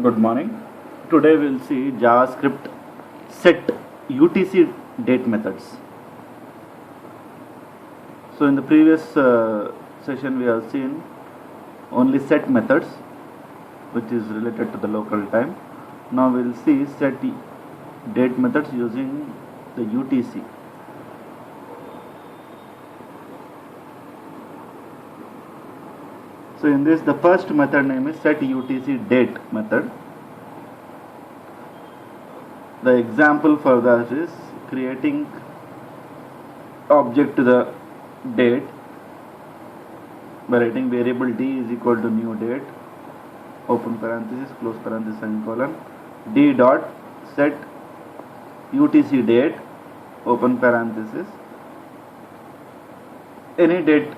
Good morning. Today we'll see JavaScript set UTC date methods. So in the previous session we have seen only set methods, which is related to the local time. Now we'll see set date methods using the UTC. So in this, the first method name is set UTC date method. The example for that is creating object to the date by writing variable d is equal to new date, open parenthesis, close parenthesis, semicolon, d dot set UTC date, open parenthesis, any date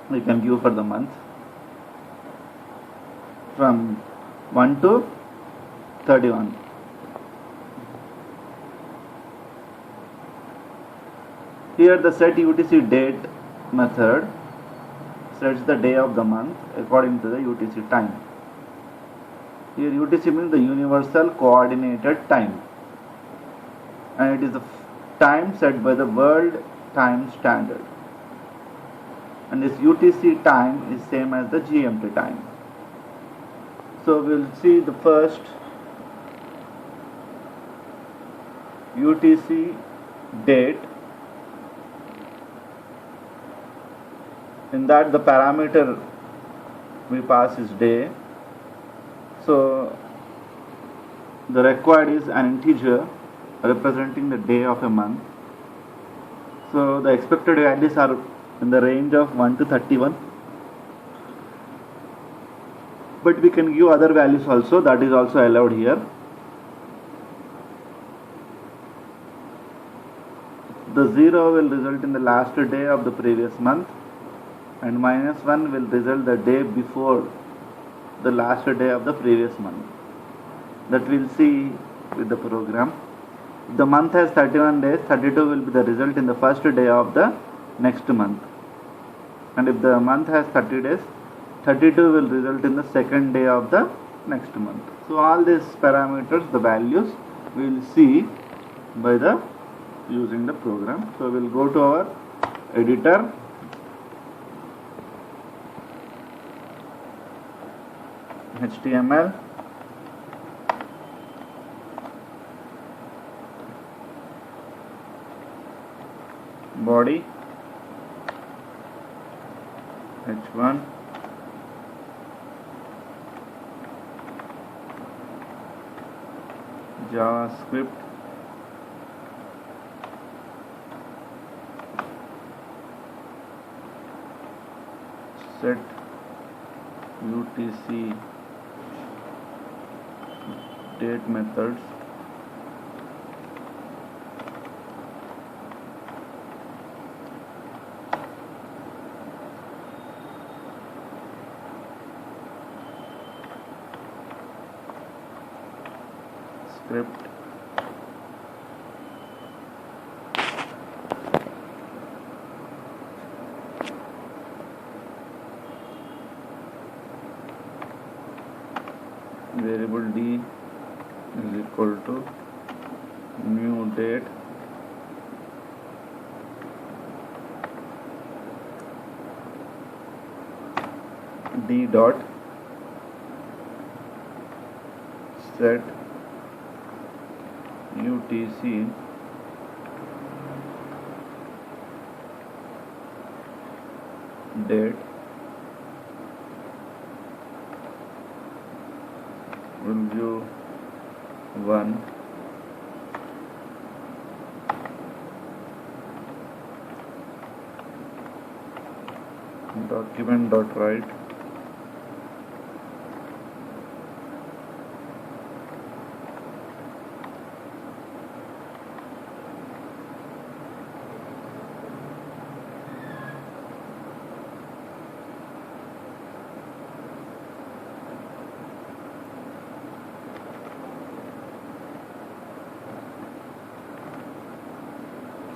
we can give for the month from 1 to 31. Here the set UTC date method sets the day of the month according to the UTC time. Here UTC means the universal coordinated time, and it is the time set by the world time standard, and this UTC time is same as the GMT time. So we'll see the first UTC date. In that the parameter we pass is day. So the required is an integer representing the day of a month. So the expected values are in the range of 1 to 31. But we can give other values also, that is also allowed here. The 0 will result in the last day of the previous month, and -1 will result the day before the last day of the previous month. That we'll see with the program. If the month has 31 days, 32 will be the result in the first day of the next month. And if the month has 30 days, 32 will result in the second day of the next month. So all these parameters, the values, we will see by the using the program. So we'll go to our editor. HTML, body, H1, JavaScript, set UTC date methods, script, variable d is equal to new date, d dot set UTC date will give 1 document dot write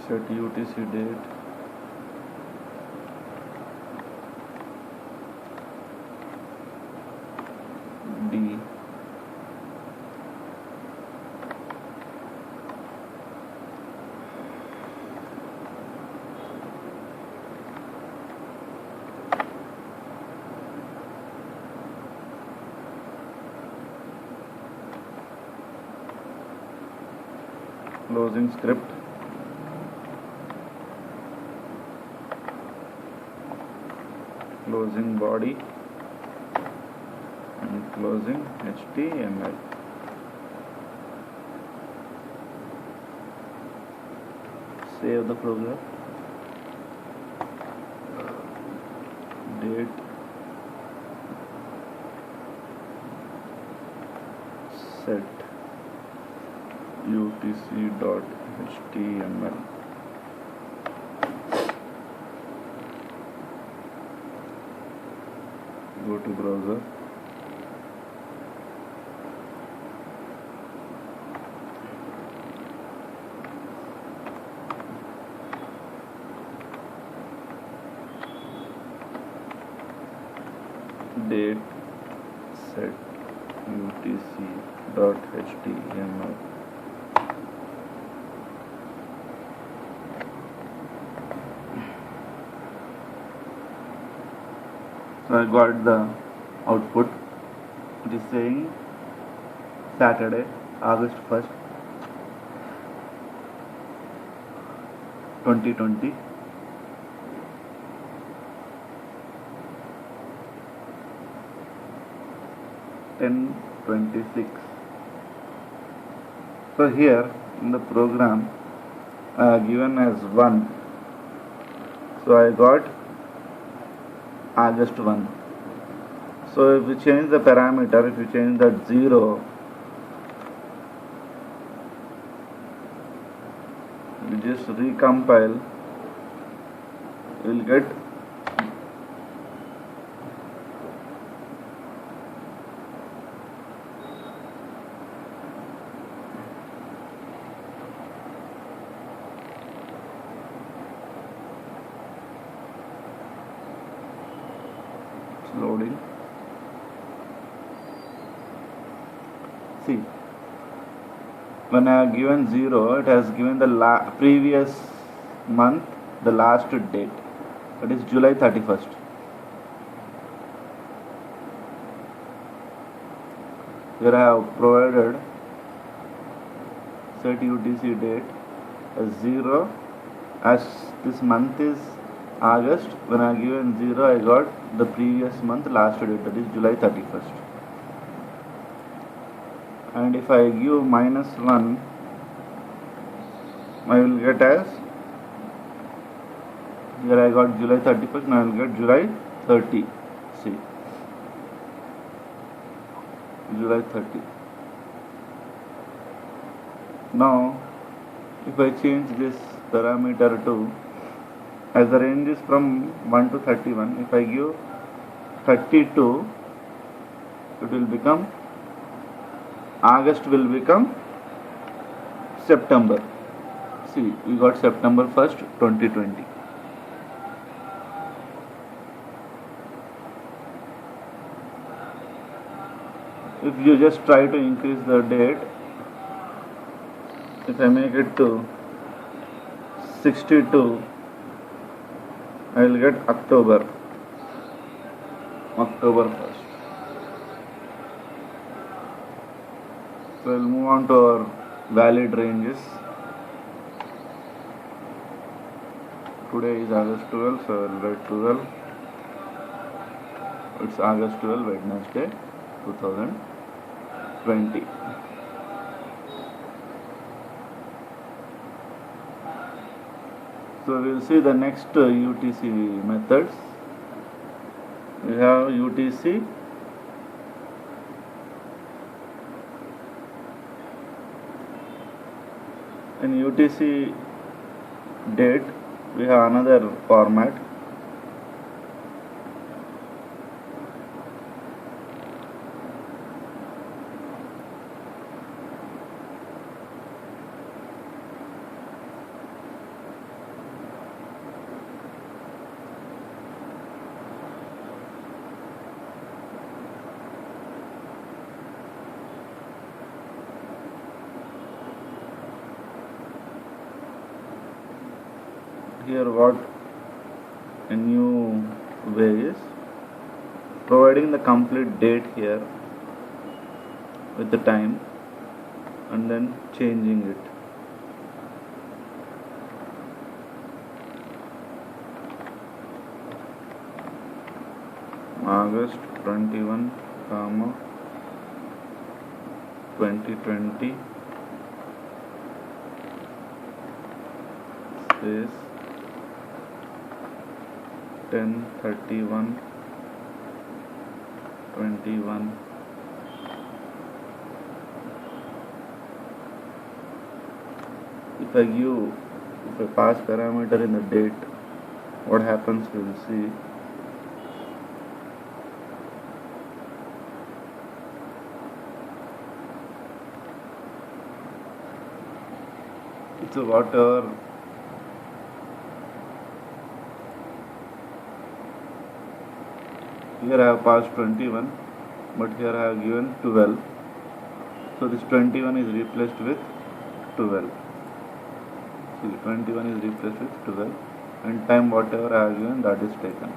set UTC date D closing script, closing body, and closing HTML. Save the program. Date, set utc.html. Go to browser. Date, set utc.html. So I got the output. It is saying Saturday, August 1st, 2020. $10:26. So here in the program given as 1, so I got August 1. So if you change the parameter, if you change that 0, you just recompile, you will get loading. See, when I have given 0, it has given the previous month, the last date, that is July 31st. Here I have provided set UTC date as 0, as this month is August. When I given 0, I got the previous month last date, that is July 31st. And if I give -1, I will get as, here I got July 31st, now I will get July 30. See, July 30. Now if I change this parameter to, as the range is from 1 to 31, if I give 32, it will become, August will become September. See, we got September 1st, 2020. If you just try to increase the date, if I make it to 62, I will get October 1st. So we'll move on to our valid ranges. Today is August 12, so I will write 12. It's August 12, Wednesday, 2020. So we will see the next UTC methods. We have UTC in UTC date. We have another format. Here what a new way is providing the complete date here with the time and then changing it. August 21, 2020 space 10/31/21. If I pass parameter in the date, what happens we will see. So whatever here I have passed 21, but here I have given 12. So this 21 is replaced with 12. See, 21 is replaced with 12, and time whatever I have given, that is taken.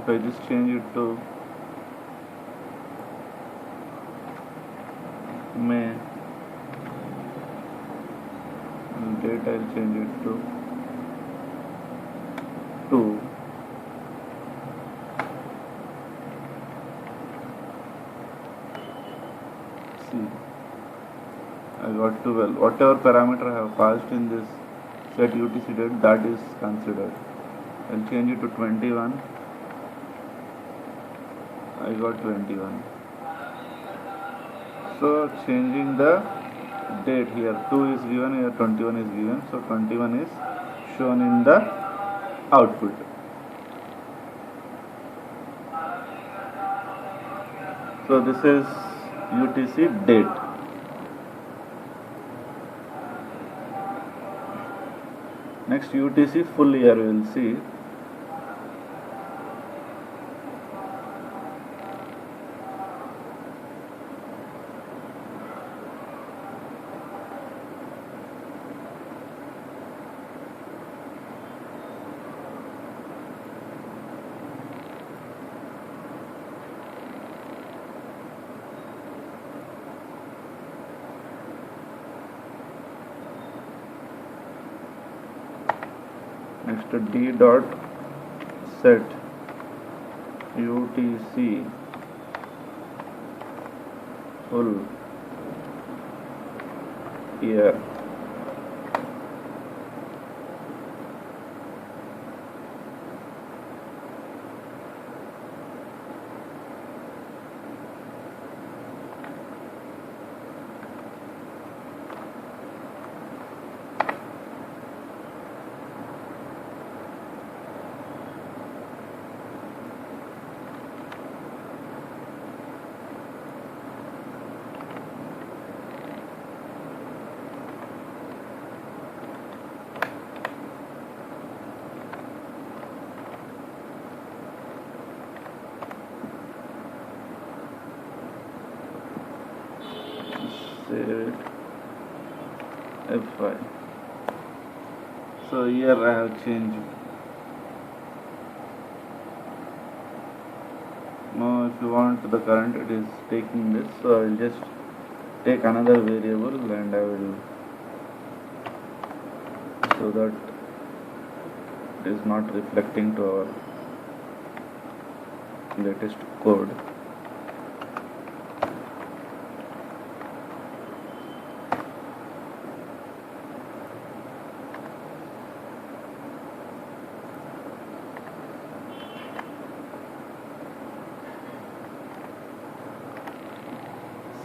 If I just change it to May, and date I'll change it to 2. See, I got 12. Whatever parameter I have passed in this set UTC date, that is considered. I'll change it to 21. I got 21. So changing the date, here 2 is given, here 21 is given, so 21 is shown in the output. So this is UTC date. Next, UTC full year we will see. Next, D dot set UTC full year. Save it. F5. So here I have changed. Now if you want the current, it is taking this, so I will just take another variable and I will, so that it is not reflecting to our latest code.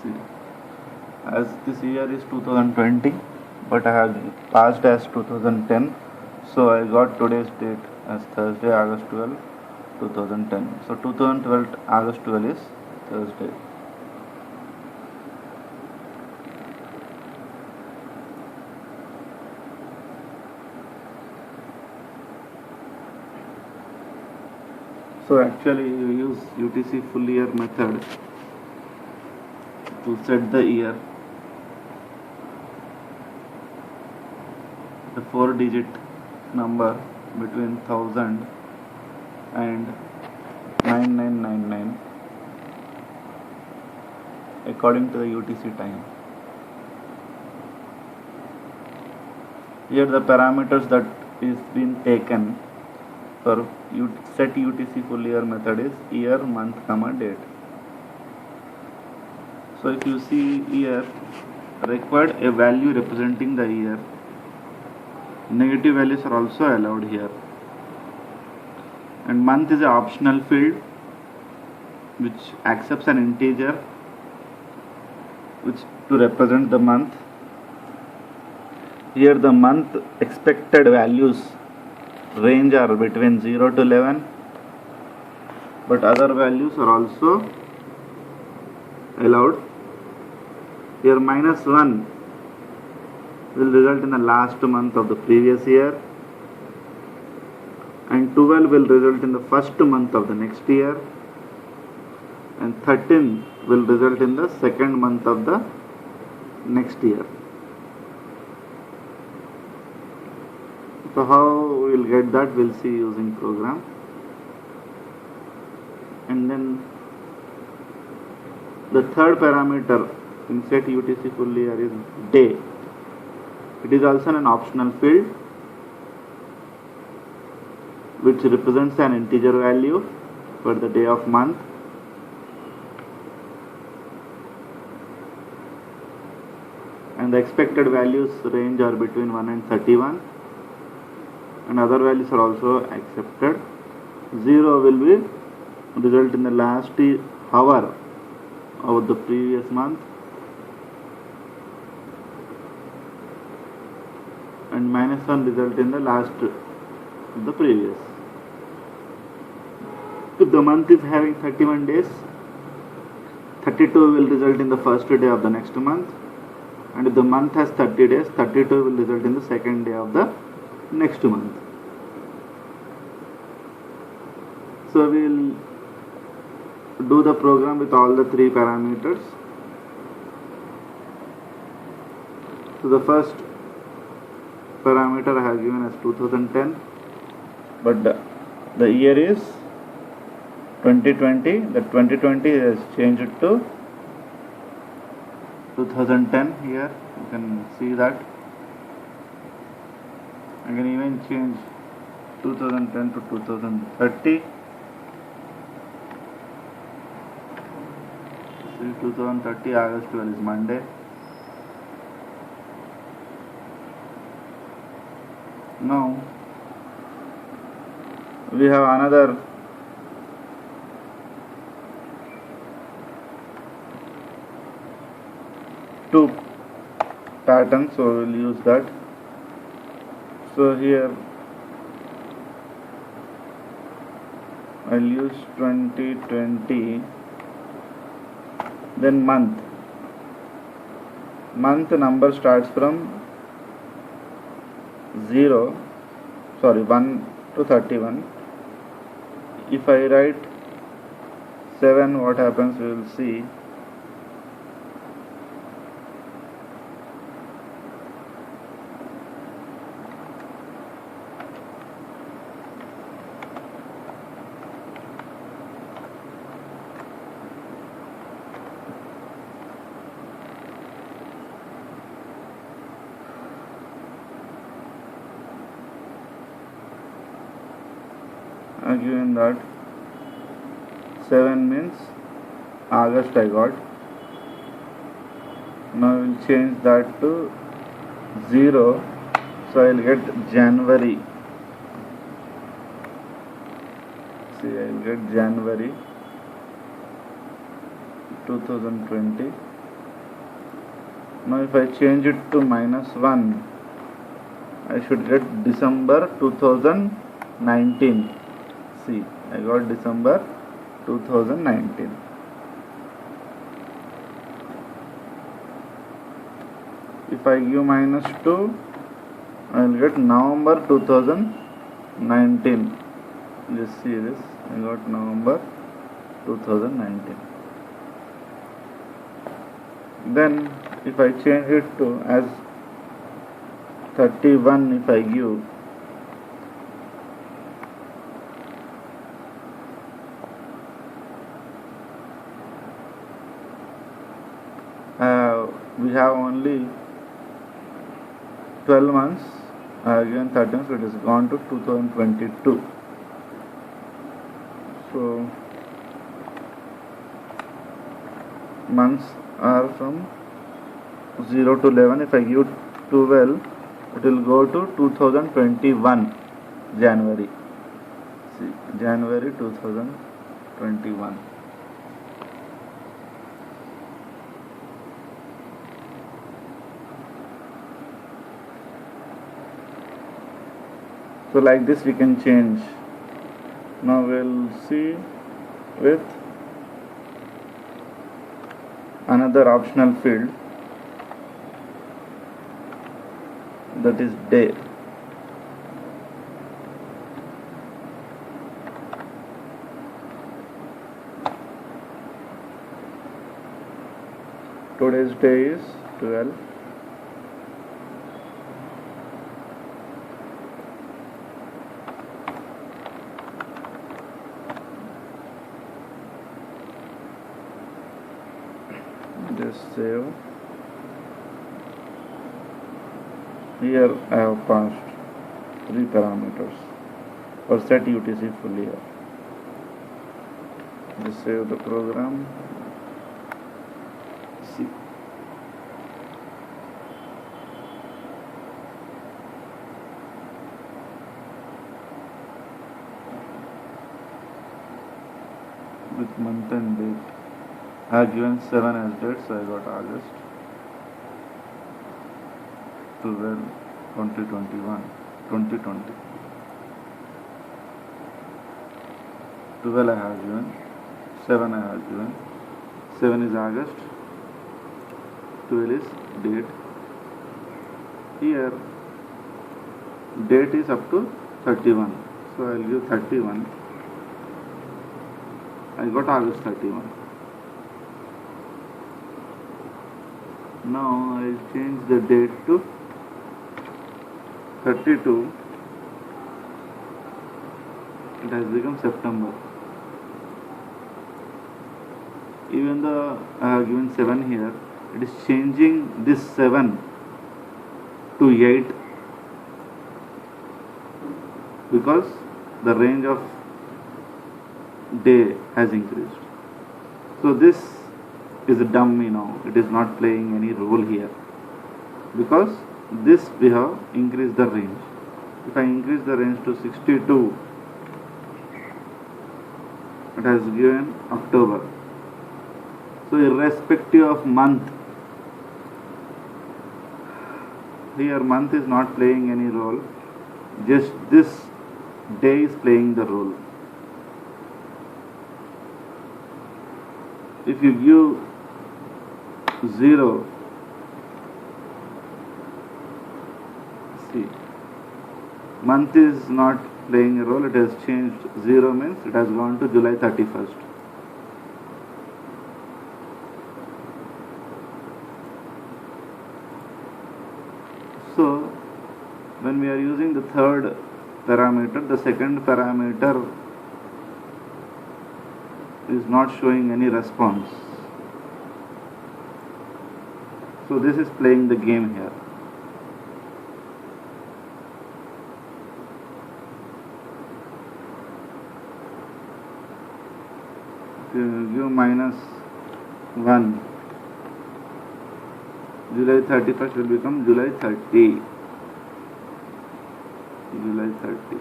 See, as this year is 2020, but I have passed as 2010, so I got today's date as Thursday, August 12, 2010. So 2012 August 12 is Thursday. So actually you use UTC full year method to set the year. The 4-digit number between 1000 and 9999 according to the UTC time. Here the parameters that is been taken for set UTC full year method is year, month, comma, date. So if you see here, required a value representing the year. Negative values are also allowed here. And month is an optional field which accepts an integer which to represent the month. Here the month expected values range are between 0 to 11, but other values are also allowed. Here -1 will result in the last month of the previous year, and 12 will result in the first month of the next year, and 13 will result in the second month of the next year. So how we will get that, we'll see using program. And then the third parameter in set UTC full year is day. It is also an optional field which represents an integer value for the day of month. And the expected values range are between 1 and 31, and other values are also accepted. 0 will be result in the last hour of the previous month, and -1 result in the last of the previous. If the month is having 31 days, 32 will result in the first day of the next month, and if the month has 30 days, 32 will result in the second day of the next month. So we will do the program with all the three parameters. So the first parameter I have given as 2010, but the year is 2020. The 2020 has changed to 2010. Here you can see that. I can even change 2010 to 2030. See, 2030 August 12 is Monday. Now we have another two patterns, so we will use that. So here I will use 2020, then month number starts from 1 to 31. If I write 7, what happens we will see. Given that 7 means August I got. Now I will change that to 0, so I will get January. See, I will get January 2020. Now if I change it to -1, I should get December 2019. See, I got December 2019. If I give -2, I will get November 2019. Just see this, I got November 2019. Then if I change it to as 31, if I give, we have only 12 months, I have given 13, so it is gone to 2022. So months are from 0 to 11. If I give 12, it will go to 2021 January. See, January 2021. So like this we can change. Now we'll see with another optional field, that is day. Today's day is 12. Just save. Here I have passed 3 parameters or set UTC full year. Just save the program. See. With month and date. I have given 7 as date, so I got August 12, 2021, 2020. 12 I have given, 7 I have given. 7 is August, 12 is date. Here date is up to 31, so I will give 31. I got August 31. Now I will change the date to 32. It has become September. Even though I have given 7 here, it is changing this 7 to 8 because the range of day has increased. So this is a dummy now. It is not playing any role here because this we have increased the range. If I increase the range to 62, it has given October. So irrespective of month, here month is not playing any role, just this day is playing the role. If you give 0, see, month is not playing a role, it has changed. 0 means it has gone to July 31st. So when we are using the third parameter, the second parameter is not showing any response. So this is playing the game here. If you give -1, July 31st will become July 30. July 30.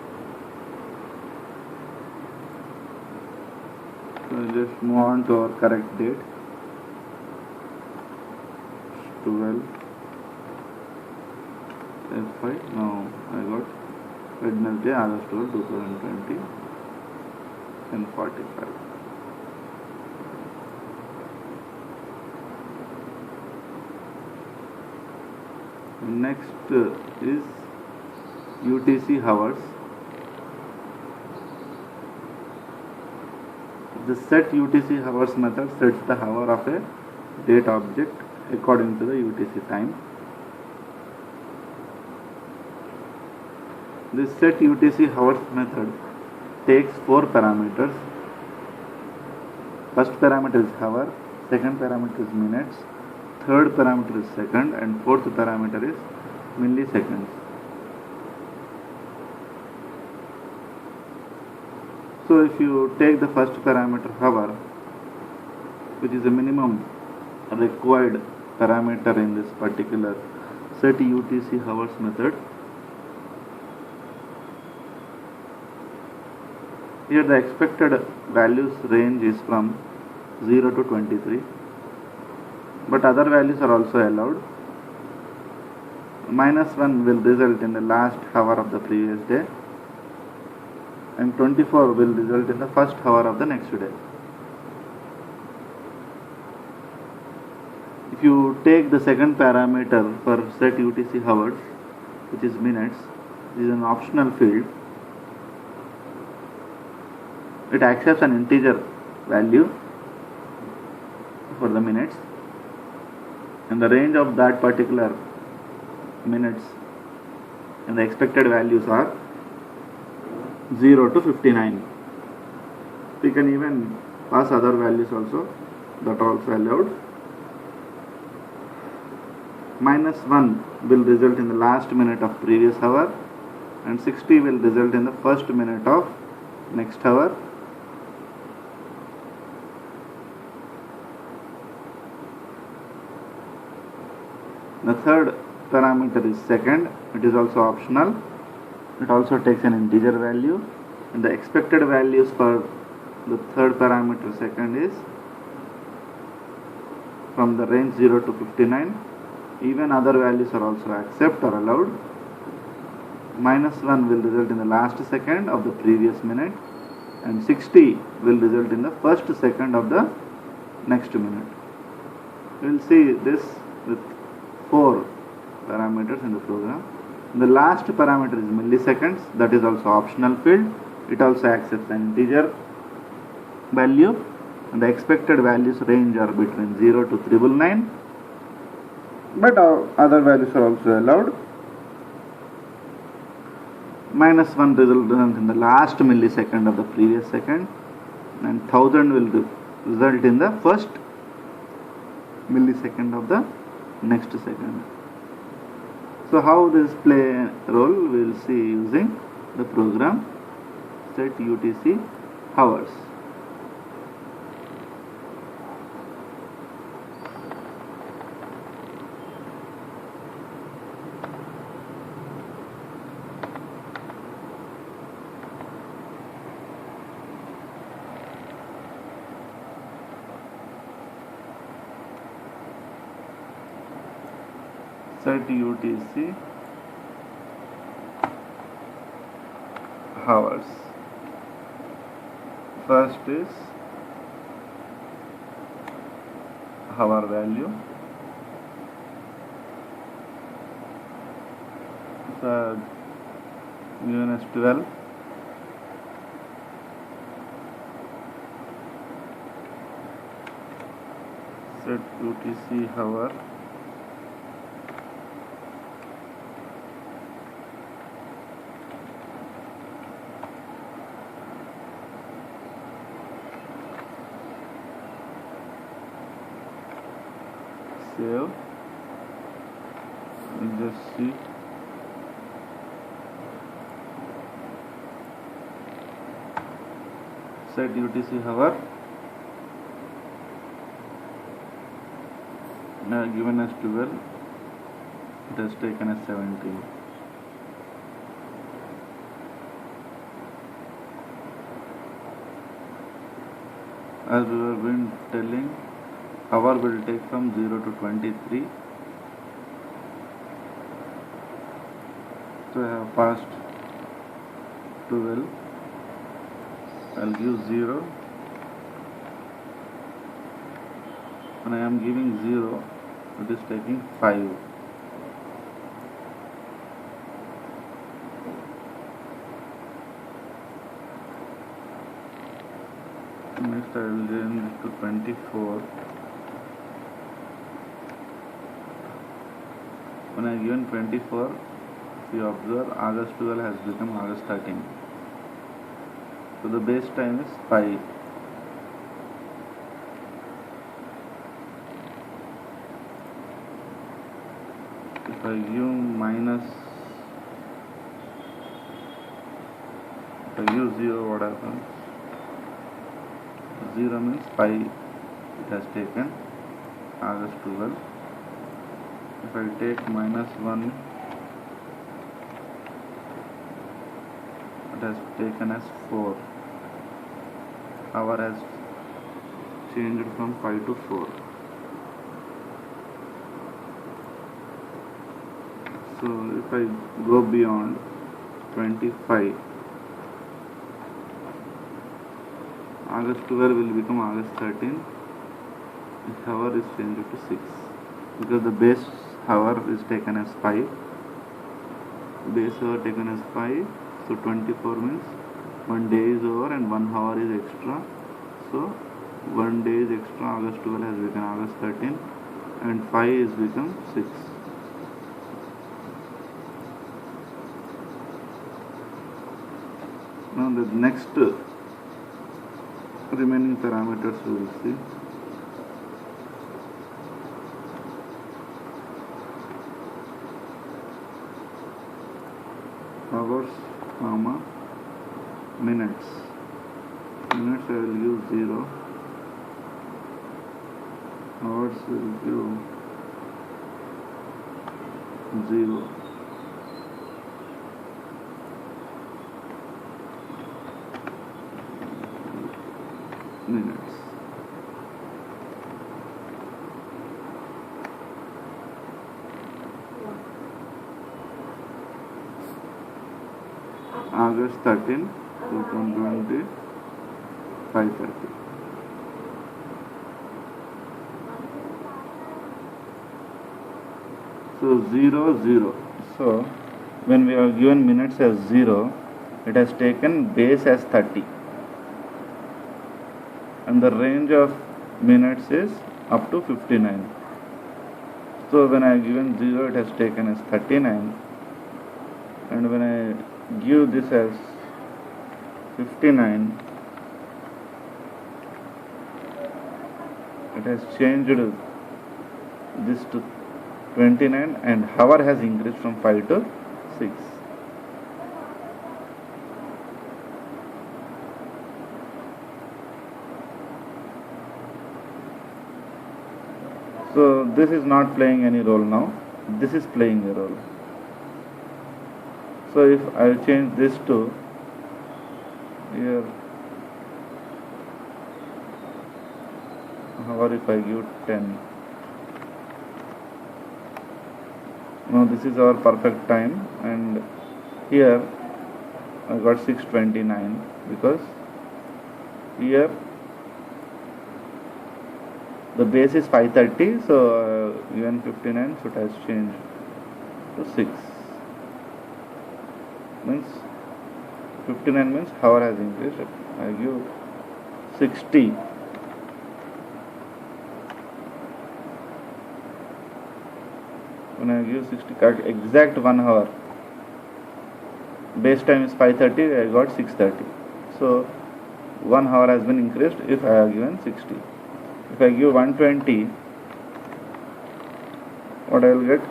So just move on to our correct date. 12 F5. Now I got Wednesday, August 12, 2020, 10:45. Next is UTC hours. The set UTC hours method sets the hour of a date object according to the UTC time. This set UTC hours method takes 4 parameters. First parameter is hour, second parameter is minutes, third parameter is second, and fourth parameter is milliseconds. So if you take the first parameter hour, which is the minimum required parameter in this particular set UTC hours method, here the expected values range is from 0 to 23, but other values are also allowed. -1 will result in the last hour of the previous day, and 24 will result in the first hour of the next day. If you take the second parameter for set UTC hours, which is minutes, this is an optional field. It accepts an integer value for the minutes, and the range of that particular minutes and the expected values are 0 to 59. We can even pass other values also, that are also allowed. -1 will result in the last minute of previous hour, and 60 will result in the first minute of next hour. The third parameter is second. It is also optional. It also takes an integer value, and the expected values for the third parameter second is from the range 0 to 59. Even other values are also accepted or allowed. -1 will result in the last second of the previous minute, and 60 will result in the first second of the next minute. We will see this with 4 parameters in the program. The last parameter is milliseconds. That is also optional field. It also accepts an integer value, and the expected values range are between 0 to 999, but other values are also allowed. -1 results in the last millisecond of the previous second, and 1000 will result in the first millisecond of the next second. So how this play a role, we will see using the program set UTC hours. Set UTC hours. First is hour value. So given as 12. Set UTC hour save. Just see. Set UTC hour. Now given as 12, it has taken as 17. As we have been telling, hour will take from 0 to 23. So I have passed 12. I'll give 0. When I am giving 0, it is taking 5. Next I will change it to 24. When I given 24, if you observe, August 12 has become August 13. So the base time is 5. If I give 0, what happens? 0 means 5 it has taken, August 12. If I take -1, it has taken as 4. Hour has changed from 5 to 4. So if I go beyond 25, August 12 will become August 13. The hour is changed to 6 because the base hour is taken as 5. Base hour taken as 5. So 24 means 1 day is over and 1 hour is extra. So 1 day is extra. August 12 has become August 13 and 5 is become 6. Now the next remaining parameters we will see. Hours, comma, minutes. Minutes I will use 0. Hours will give 0. Minutes. August 13, 2020, 5:30. So 0, 0. So when we are given minutes as 0, it has taken base as 30. And the range of minutes is up to 59. So when I given 0, it has taken as 39, and when I give this as 59, it has changed this to 29 and hour has increased from 5 to 6. So this is not playing any role now, this is playing a role. So if I change this to here, or if I give 10, now this is our perfect time, and here I got 6:29 because here the base is 5:30, so even 59, so it has changed to 6. Means 59 means hour has increased. I give 60. When I give 60, exact 1 hour. Base time is 5:30. I got 6:30. So 1 hour has been increased if I have given 60. If I give 120, what I will get?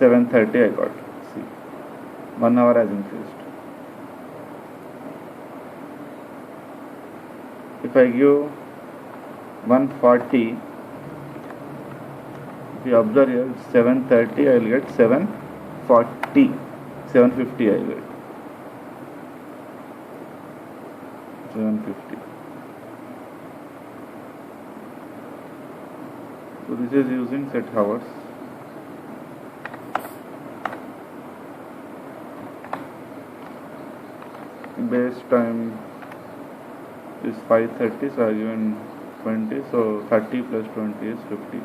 7:30 I got. See, 1 hour has increased. If I give 140, if you observe here, 7:30 I will get 7:40, 7:50 I will get 7:50. So this is using set hours. Base time is 5:30, so I given 20, so 30 plus 20 is 50.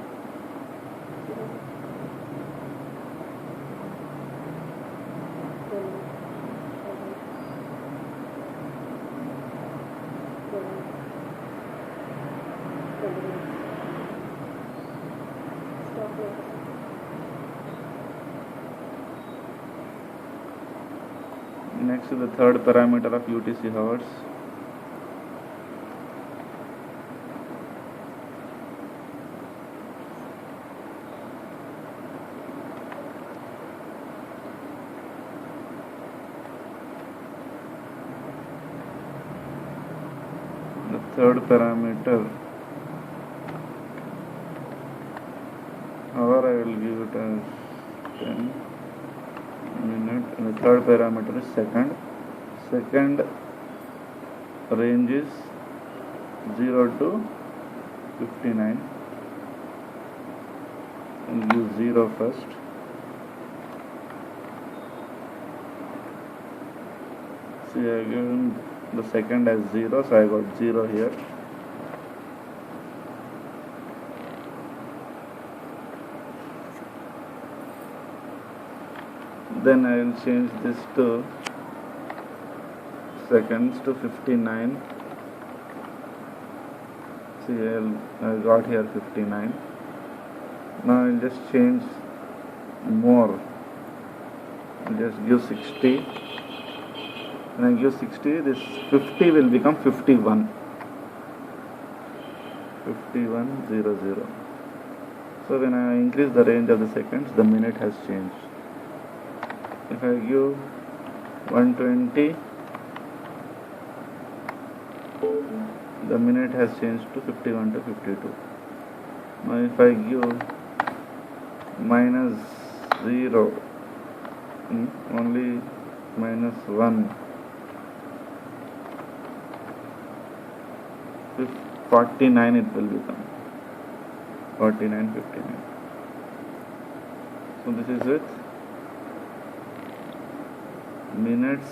Next is the third parameter of UTC hours. third parameter, hour I will give it as 10 minute, and the third parameter is second. Second range is 0 to 59, and use 0 first. See, I given the second as 0, so I got 0 here. Then I will change this to seconds to 59. See, I got here 59. Now I'll just change more. I'll just give 60. When I give 60, this 50 will become 51. 5100. So when I increase the range of the seconds, the minute has changed. If I give 120, the minute has changed to 51 to 52. Now if I give minus 0, only minus 1, 49 it will become. 49, 59. So this is with minutes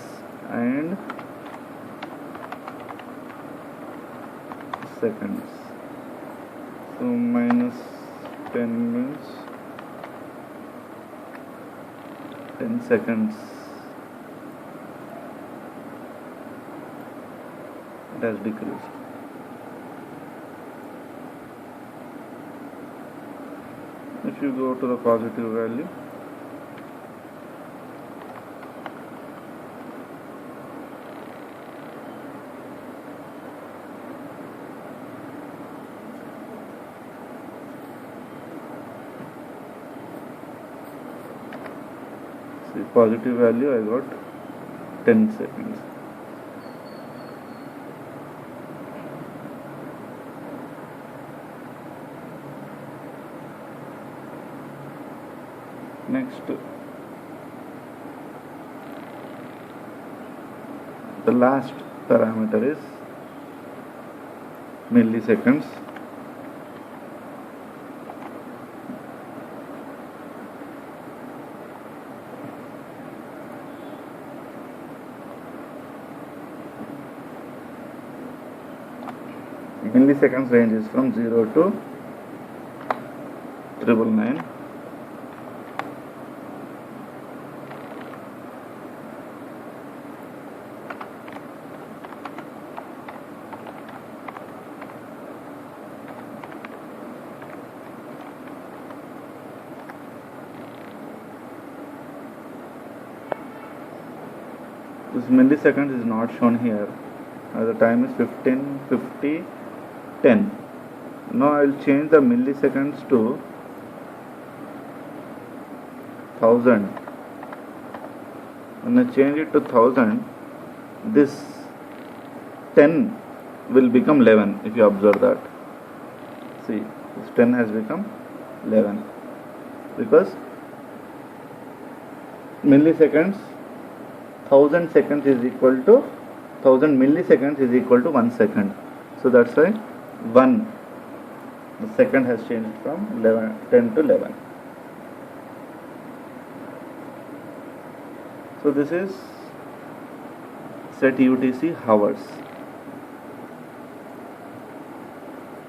and seconds. So minus 10 means 10 seconds. It has decreased. If you go to the positive value, see, positive value I got 10 seconds. Next, the last parameter is milliseconds. Milliseconds range is from 0 to 999. This milliseconds is not shown here. The time is 15, 50, 10. Now I will change the milliseconds to 1000. When I change it to 1000, this 10 will become 11. If you observe that, see, this 10 has become 11 because milliseconds, 1000 seconds is equal to 1000 milliseconds is equal to 1 second. So that's why 1, the second has changed from 10 to 11. So this is set UTC hours.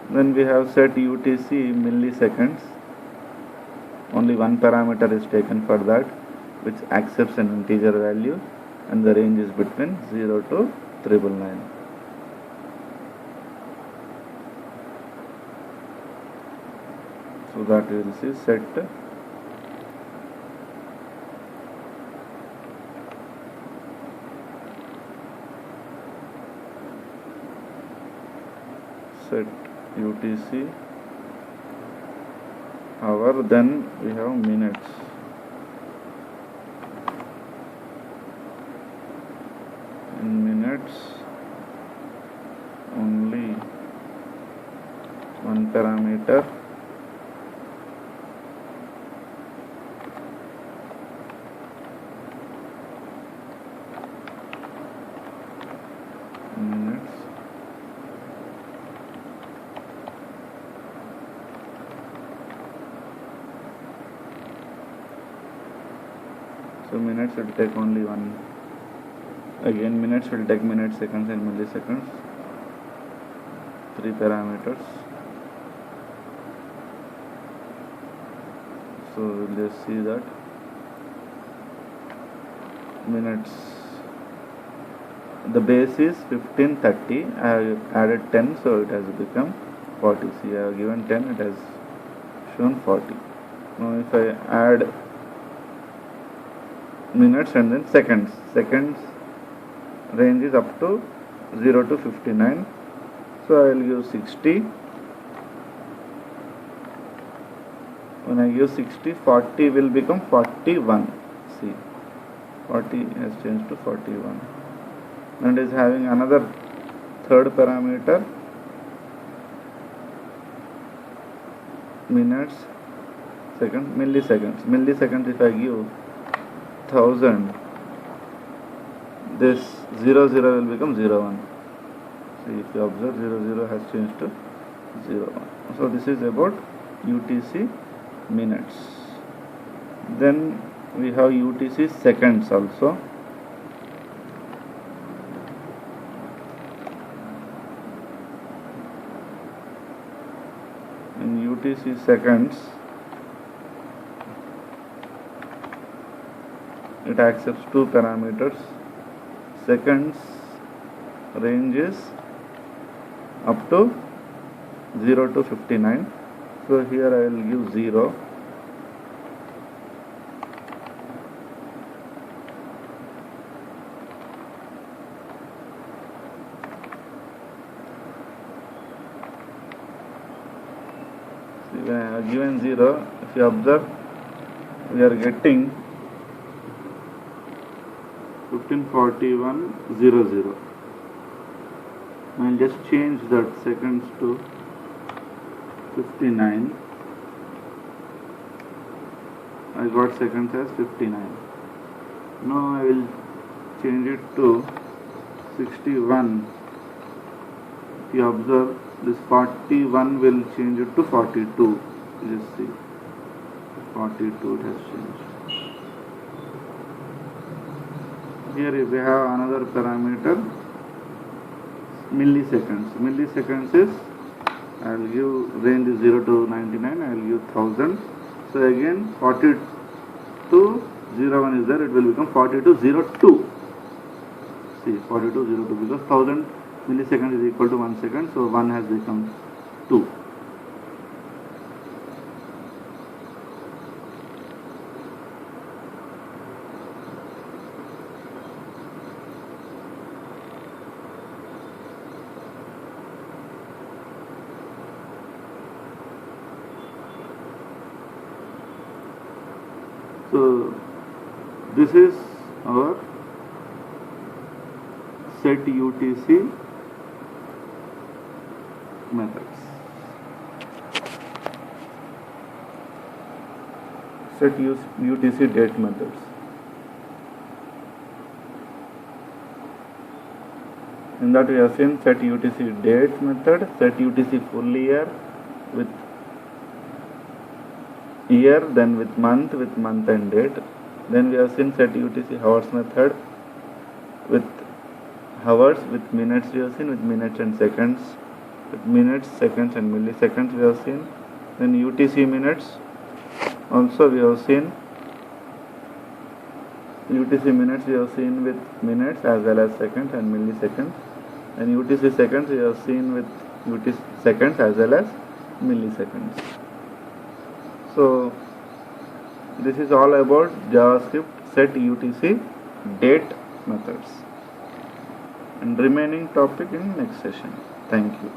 Then we have set UTC milliseconds. Only one parameter is taken for that, which accepts an integer value, and the range is between 0 to 999. So that we will see set UTC hour. Then we have minutes. In minutes only one parameter minutes. So minutes will take only one. Again minutes will take minutes, seconds and milliseconds. 3 parameters. So we'll just see that minutes, the base is 1530. I have added 10, so it has become 40. See, I have given 10, it has shown 40. Now if I add minutes and then seconds range is up to 0 to 59. So I will give 60. When I give 60, 40 will become 41. See, 40 has changed to 41. And is having another third parameter, minutes, second, milliseconds. Milliseconds, if I give 1000, this 00 will become 01. See, if you observe, 00 has changed to 01. So this is about UTC minutes. Then we have UTC seconds also. In UTC seconds, it accepts two parameters. Seconds range is up to 0 to 59. So here I will give 0. See, when I have given 0, if you observe, we are getting 1541:00. I will just change that seconds to 59. I got seconds as 59. Now I will change it to 61. If you observe, this 41 will change it to 42. Just see, 42 it has changed. Here we have another parameter, milliseconds. Milliseconds is, I will give range is 0 to 99, I will give 1000. So again 40 to 01 is there, it will become 4202. See, 4202, because 1000 milliseconds is equal to 1 second, so 1 has become 2. So this is our set UTC methods. Set UTC date methods. In that we have seen set UTC date method, set UTC full year with year, then with month and date. Then we have seen set UTC hours method with hours, with minutes we have seen, with minutes and seconds, with minutes, seconds and milliseconds we have seen. Then UTC minutes also we have seen. UTC minutes we have seen with minutes as well as seconds and milliseconds, and UTC seconds we have seen with UTC seconds as well as milliseconds. So this is all about JavaScript set UTC date methods, and remaining topic in next session. Thank you.